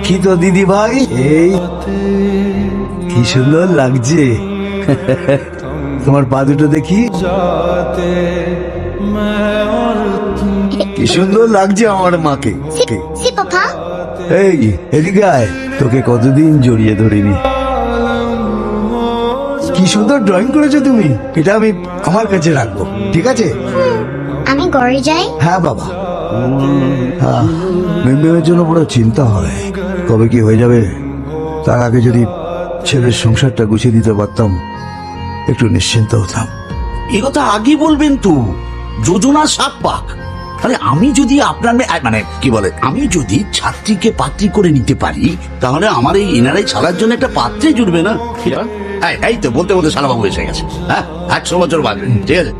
কি তো দিদি ভাই, এই কি সুন্দর লাগছে। তোমার পা দুটো দেখি, কি সুন্দর লাগছে আমার মাকে। এই এদিকে আয়, তোকে কতদিন জড়িয়ে ধরিনি। কি সুন্দর ড্রয়িং করেছো তুমি, এটা আমি আমার কাছে রাখবো, ঠিক আছে? আমি ঘরে যাই। হ্যাঁ বাবা, হ্যাঁ, মেয়ের জন্য বড় চিন্তা হয়, কবে কি হয়ে যাবে। তার আগে যদি ছেলের সংসারটা গুছিয়ে দিতে পারতাম, একটু নিশ্চিন্ত হতাম। এ কথা আগে বলবেন তো, যোজনা 7 পাক। আরে আমি যদি আপনার মানে কি বলে, আমি যদি ছাত্রীকে পাত্রী করে নিতে পারি, তাহলে আমার এই এনারাই ছাড়ার জন্য একটা পাত্রে জুড়বে না? এই তো বলতে বলতে শালাবাবু এসে গেছে। হ্যাঁ, 100 বছর বাজবে, ঠিক আছে।